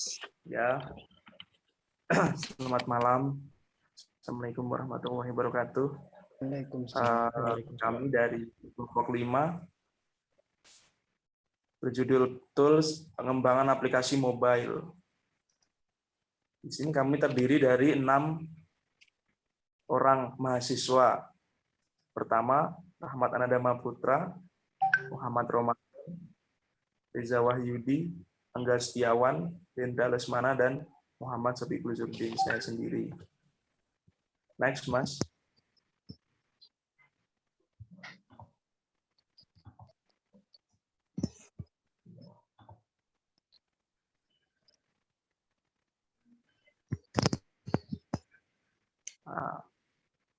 Ya, selamat malam. Assalamualaikum warahmatullahi wabarakatuh. Kami dari kelompok 5 berjudul Tools Pengembangan Aplikasi Mobile. Di sini kami terdiri dari 6 orang mahasiswa. Pertama, Rahmat Anadama Putra, Muhammad Ramadan, Reza Wahyudi, Angga Setiawan, Dendra Lesmana, dan Muhammad Sobiqul Zurdin, saya sendiri. Next, Mas.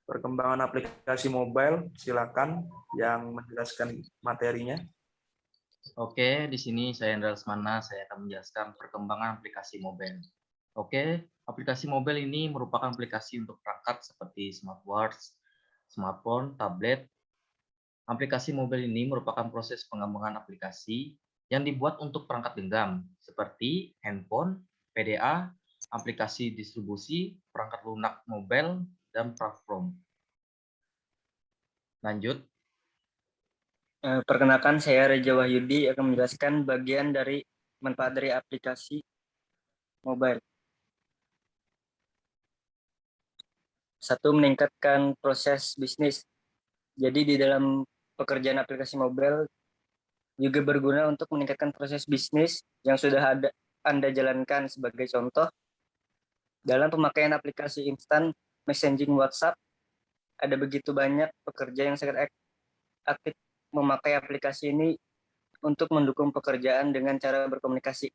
Perkembangan aplikasi mobile, silakan yang menjelaskan materinya. Oke, di sini saya Dendra Lesmana, saya akan menjelaskan perkembangan aplikasi mobile. Oke, aplikasi mobile ini merupakan aplikasi untuk perangkat seperti smartwatch, smartphone, tablet. Aplikasi mobile ini merupakan proses pengembangan aplikasi yang dibuat untuk perangkat genggam seperti handphone, PDA, aplikasi distribusi, perangkat lunak mobile, dan platform. Lanjut. Perkenalkan, saya Reza Wahyudi akan menjelaskan bagian dari manfaat dari aplikasi mobile. 1. Meningkatkan proses bisnis. Jadi di dalam pekerjaan aplikasi mobile juga berguna untuk meningkatkan proses bisnis yang sudah Anda jalankan. Sebagai contoh, dalam pemakaian aplikasi instan messaging WhatsApp, ada begitu banyak pekerja yang sangat aktif memakai aplikasi ini untuk mendukung pekerjaan dengan cara berkomunikasi.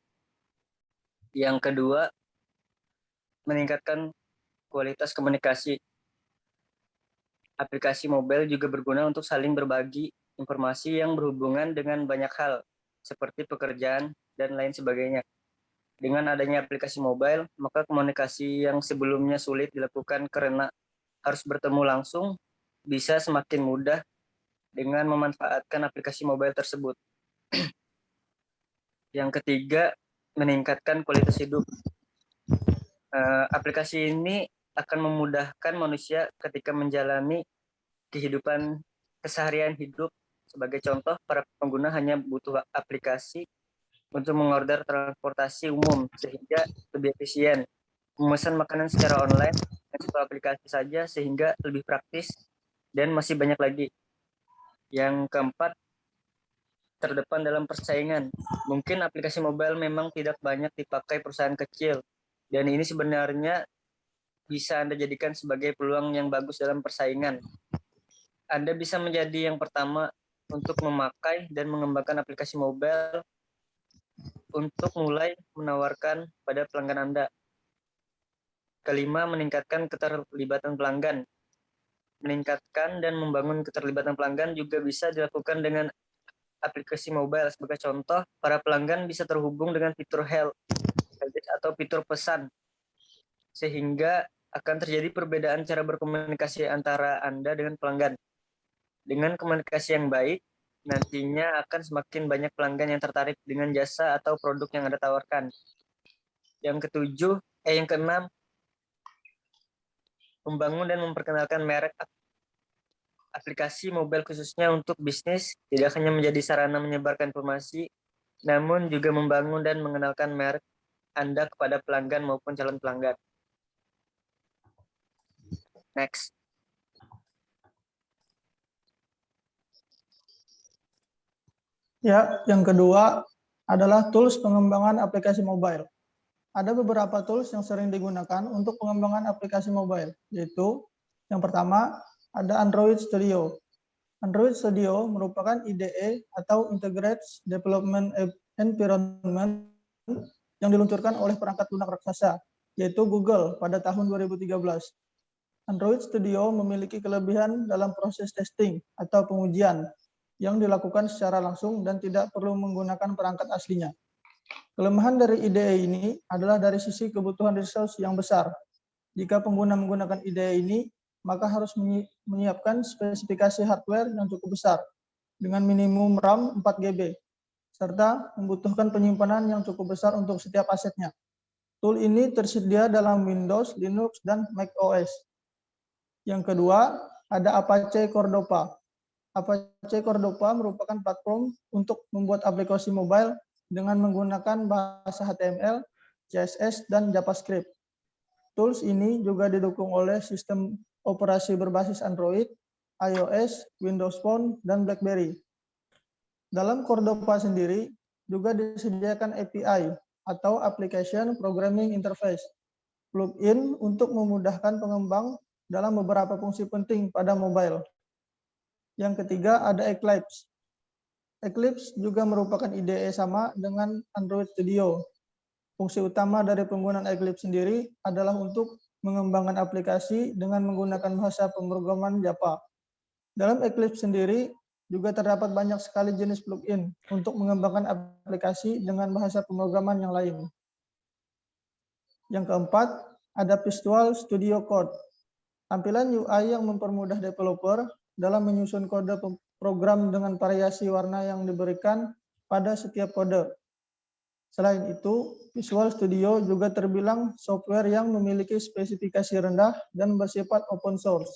Yang kedua, meningkatkan kualitas komunikasi. Aplikasi mobile juga berguna untuk saling berbagi informasi yang berhubungan dengan banyak hal, seperti pekerjaan dan lain sebagainya. Dengan adanya aplikasi mobile, maka komunikasi yang sebelumnya sulit dilakukan karena harus bertemu langsung, bisa semakin mudah dengan memanfaatkan aplikasi mobile tersebut. Yang ketiga, meningkatkan kualitas hidup. Aplikasi ini akan memudahkan manusia ketika menjalani kehidupan keseharian hidup. Sebagai contoh, para pengguna hanya butuh aplikasi untuk mengorder transportasi umum sehingga lebih efisien, memesan makanan secara online dengan satu aplikasi saja sehingga lebih praktis, dan masih banyak lagi. Yang keempat, terdepan dalam persaingan. Mungkin aplikasi mobile memang tidak banyak dipakai perusahaan kecil, dan ini sebenarnya bisa Anda jadikan sebagai peluang yang bagus dalam persaingan. Anda bisa menjadi yang pertama untuk memakai dan mengembangkan aplikasi mobile untuk mulai menawarkan pada pelanggan Anda. Kelima, meningkatkan keterlibatan pelanggan. Meningkatkan dan membangun keterlibatan pelanggan juga bisa dilakukan dengan aplikasi mobile. Sebagai contoh, para pelanggan bisa terhubung dengan fitur help atau fitur pesan, sehingga akan terjadi perbedaan cara berkomunikasi antara Anda dengan pelanggan. Dengan komunikasi yang baik, nantinya akan semakin banyak pelanggan yang tertarik dengan jasa atau produk yang Anda tawarkan. Yang keenam, membangun dan memperkenalkan merek aplikasi mobile khususnya untuk bisnis, tidak hanya menjadi sarana menyebarkan informasi, namun juga membangun dan mengenalkan merek Anda kepada pelanggan maupun calon pelanggan. Next. Ya, yang kedua adalah tools pengembangan aplikasi mobile. Ada beberapa tools yang sering digunakan untuk pengembangan aplikasi mobile, yaitu yang pertama ada Android Studio. Android Studio merupakan IDE atau Integrated Development Environment yang diluncurkan oleh perangkat lunak raksasa, yaitu Google pada tahun 2013. Android Studio memiliki kelebihan dalam proses testing atau pengujian yang dilakukan secara langsung dan tidak perlu menggunakan perangkat aslinya. Kelemahan dari IDE ini adalah dari sisi kebutuhan resource yang besar. Jika pengguna menggunakan IDE ini, maka harus menyiapkan spesifikasi hardware yang cukup besar dengan minimum RAM 4 GB, serta membutuhkan penyimpanan yang cukup besar untuk setiap asetnya. Tool ini tersedia dalam Windows, Linux, dan Mac OS. Yang kedua, ada Apache Cordova. Apache Cordova merupakan platform untuk membuat aplikasi mobile dengan menggunakan bahasa HTML, CSS, dan JavaScript. Tools ini juga didukung oleh sistem operasi berbasis Android, iOS, Windows Phone, dan BlackBerry. Dalam Cordova sendiri juga disediakan API atau Application Programming Interface, plugin untuk memudahkan pengembang dalam beberapa fungsi penting pada mobile. Yang ketiga ada Eclipse. Eclipse juga merupakan IDE sama dengan Android Studio. Fungsi utama dari penggunaan Eclipse sendiri adalah untuk mengembangkan aplikasi dengan menggunakan bahasa pemrograman Java. Dalam Eclipse sendiri juga terdapat banyak sekali jenis plugin untuk mengembangkan aplikasi dengan bahasa pemrograman yang lain. Yang keempat, ada Visual Studio Code. Tampilan UI yang mempermudah developer dalam menyusun kode program dengan variasi warna yang diberikan pada setiap kode. Selain itu, Visual Studio juga terbilang software yang memiliki spesifikasi rendah dan bersifat open source.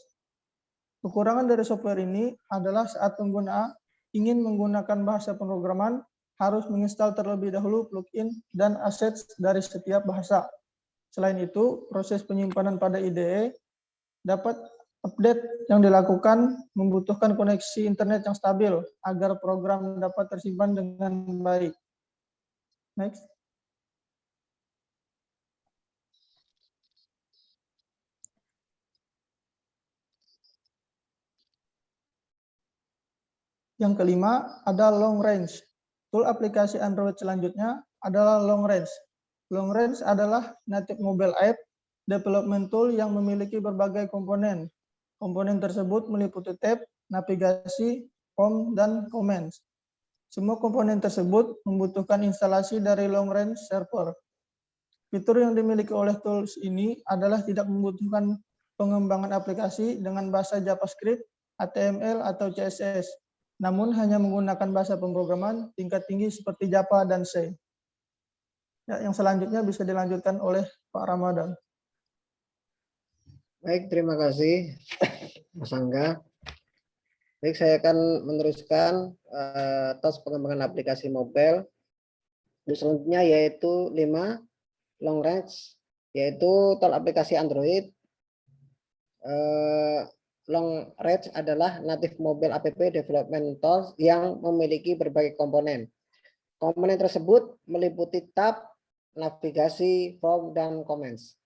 Kekurangan dari software ini adalah saat pengguna ingin menggunakan bahasa pemrograman, harus menginstal terlebih dahulu plugin dan assets dari setiap bahasa. Selain itu, proses penyimpanan pada IDE dapat update yang dilakukan membutuhkan koneksi internet yang stabil agar program dapat tersimpan dengan baik. Next. Yang kelima ada long range. Tool aplikasi Android selanjutnya adalah long range. Long range adalah native mobile app development tool yang memiliki berbagai komponen. Komponen tersebut meliputi tab, navigasi, home, dan comments. Semua komponen tersebut membutuhkan instalasi dari long range server. Fitur yang dimiliki oleh tools ini adalah tidak membutuhkan pengembangan aplikasi dengan bahasa JavaScript, HTML, atau CSS, namun hanya menggunakan bahasa pemrograman tingkat tinggi seperti Java dan C. Ya, yang selanjutnya bisa dilanjutkan oleh Pak Ramadan. Baik, terima kasih Mas Angga. Baik, saya akan meneruskan tos pengembangan aplikasi mobile. Selanjutnya yaitu 5 long range, yaitu tool aplikasi Android. Long range adalah native mobile app development tools yang memiliki berbagai komponen. Komponen tersebut meliputi tab, navigasi, form, dan comments.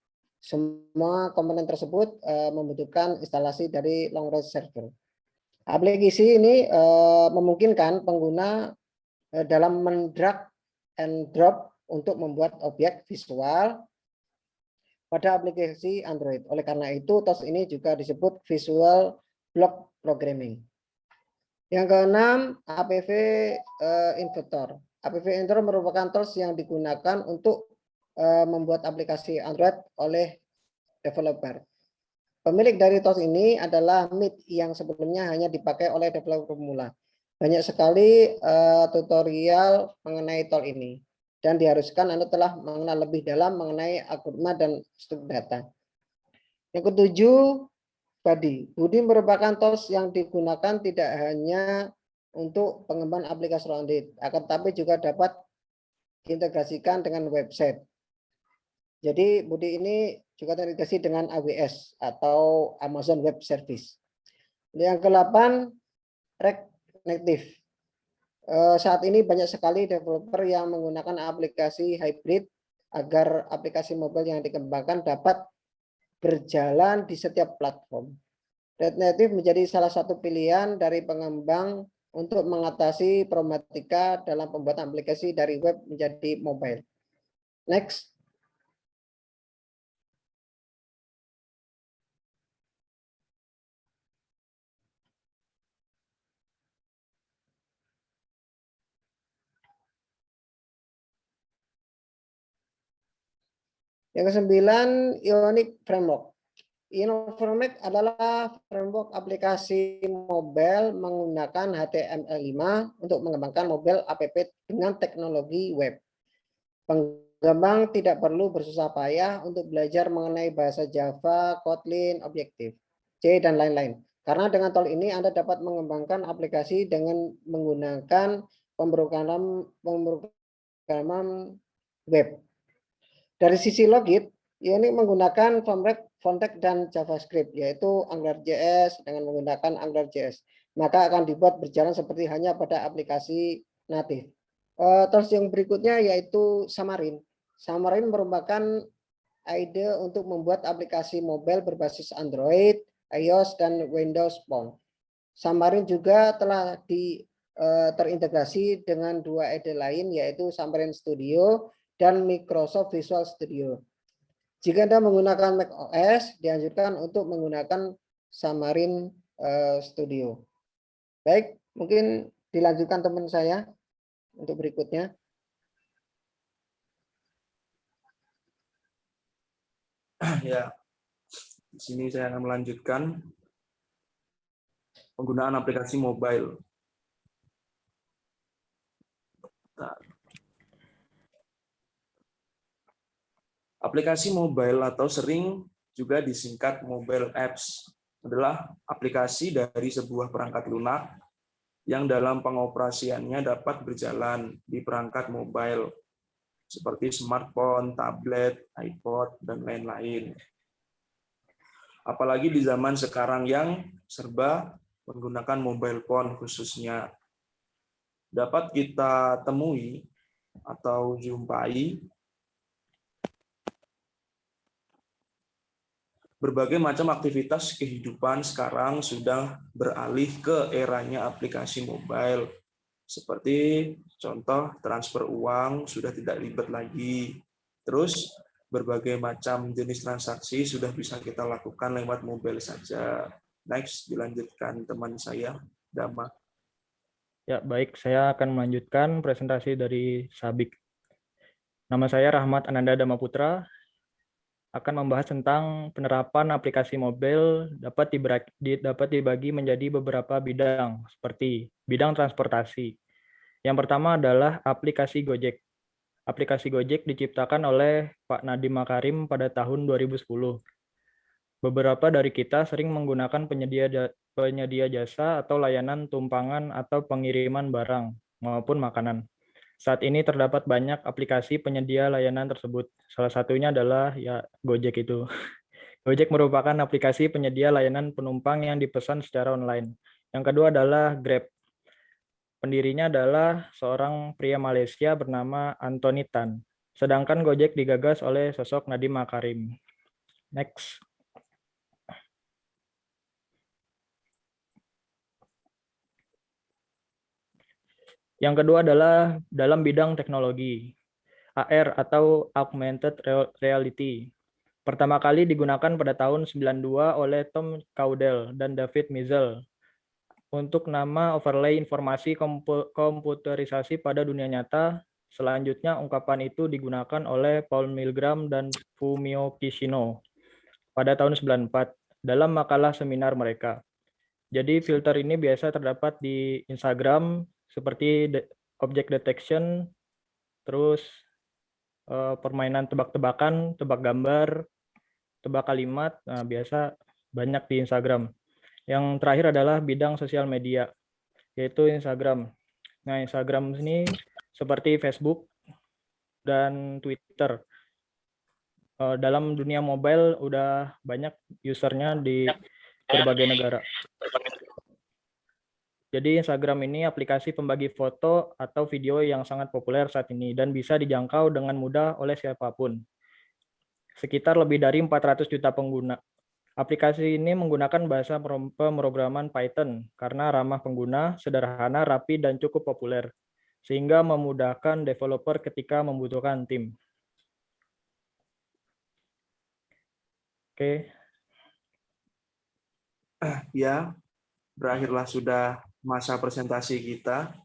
Semua komponen tersebut membutuhkan instalasi dari long range server. Aplikasi ini memungkinkan pengguna dalam mendrag and drop untuk membuat objek visual pada aplikasi Android. Oleh karena itu, tools ini juga disebut Visual Block Programming. Yang keenam, APV Inventor. APV Inventor merupakan tools yang digunakan untuk membuat aplikasi Android oleh developer. Pemilik dari tools ini adalah Meet yang sebelumnya hanya dipakai oleh developer pemula. Banyak sekali tutorial mengenai tool ini dan diharuskan Anda telah mengenal lebih dalam mengenai algoritma dan struktur data. Yang ketujuh, Budi. Budi merupakan tools yang digunakan tidak hanya untuk pengembangan aplikasi Android, akan tetapi juga dapat diintegrasikan dengan website. Jadi Budi ini juga terintegrasi dengan AWS atau Amazon Web Service. Yang ke-8, React Native. Saat ini banyak sekali developer yang menggunakan aplikasi hybrid agar aplikasi mobile yang dikembangkan dapat berjalan di setiap platform. React Native menjadi salah satu pilihan dari pengembang untuk mengatasi problematika dalam pembuatan aplikasi dari web menjadi mobile. Next. Yang ke-9, Ionic Framework. Ionic Framework adalah framework aplikasi mobile menggunakan HTML5 untuk mengembangkan mobile app dengan teknologi web. Pengembang tidak perlu bersusah payah untuk belajar mengenai bahasa Java, Kotlin, Objective, C, dan lain-lain. Karena dengan tool ini Anda dapat mengembangkan aplikasi dengan menggunakan pemrograman web. Dari sisi logik, ini menggunakan Frontend dan JavaScript, yaitu AngularJS dengan menggunakan AngularJS. Maka akan dibuat berjalan seperti hanya pada aplikasi natif. Terus yang berikutnya yaitu Xamarin. Xamarin merupakan ide untuk membuat aplikasi mobile berbasis Android, iOS, dan Windows Phone. Xamarin juga telah terintegrasi dengan dua ide lain, yaitu Xamarin Studio dan Microsoft Visual Studio. Jika Anda menggunakan Mac OS, dianjurkan untuk menggunakan Xamarin Studio. Baik, mungkin dilanjutkan teman saya untuk berikutnya. Ya, di sini saya akan melanjutkan penggunaan aplikasi mobile. Aplikasi mobile atau sering juga disingkat mobile apps adalah aplikasi dari sebuah perangkat lunak yang dalam pengoperasiannya dapat berjalan di perangkat mobile seperti smartphone, tablet, iPod, dan lain-lain. Apalagi di zaman sekarang yang serba menggunakan mobile phone khususnya. Dapat kita temui atau jumpai berbagai macam aktivitas kehidupan sekarang sudah beralih ke eranya aplikasi mobile. Seperti contoh transfer uang sudah tidak ribet lagi. Terus berbagai macam jenis transaksi sudah bisa kita lakukan lewat mobile saja. Next, dilanjutkan teman saya, Dama. Ya, baik. Saya akan melanjutkan presentasi dari Sabik. Nama saya Rahmat Ananda Damaputra, akan membahas tentang penerapan aplikasi mobile dapat dibagi menjadi beberapa bidang, seperti bidang transportasi. Yang pertama adalah aplikasi Gojek. Aplikasi Gojek diciptakan oleh Pak Nadiem Makarim pada tahun 2010. Beberapa dari kita sering menggunakan penyedia jasa atau layanan tumpangan atau pengiriman barang maupun makanan. Saat ini terdapat banyak aplikasi penyedia layanan tersebut. Salah satunya adalah ya Gojek itu. Gojek merupakan aplikasi penyedia layanan penumpang yang dipesan secara online. Yang kedua adalah Grab. Pendirinya adalah seorang pria Malaysia bernama Anthony Tan. Sedangkan Gojek digagas oleh sosok Nadiem Makarim. Next. Yang kedua adalah dalam bidang teknologi, AR atau Augmented Reality. Pertama kali digunakan pada tahun 92 oleh Tom Caudell dan David Mizell untuk nama overlay informasi komputerisasi pada dunia nyata. Selanjutnya ungkapan itu digunakan oleh Paul Milgram dan Fumio Kishino pada tahun 94 dalam makalah seminar mereka. Jadi filter ini biasa terdapat di Instagram seperti object detection, terus permainan tebak-tebakan, tebak gambar, tebak kalimat, nah biasa banyak di Instagram. Yang terakhir adalah bidang sosial media, yaitu Instagram. Nah, Instagram ini seperti Facebook dan Twitter. Dalam dunia mobile udah banyak usernya di berbagai negara. Jadi Instagram ini aplikasi pembagi foto atau video yang sangat populer saat ini dan bisa dijangkau dengan mudah oleh siapapun. Sekitar lebih dari 400 juta pengguna. Aplikasi ini menggunakan bahasa pemrograman Python karena ramah pengguna, sederhana, rapi, dan cukup populer, sehingga memudahkan developer ketika membutuhkan tim. Oke. Ya, berakhirlah sudah masa presentasi kita.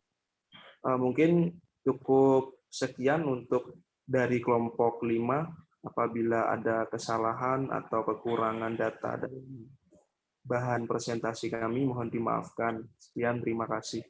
Mungkin cukup sekian untuk dari kelompok 5. Apabila ada kesalahan atau kekurangan data dari bahan presentasi kami, mohon dimaafkan. Sekian, terima kasih.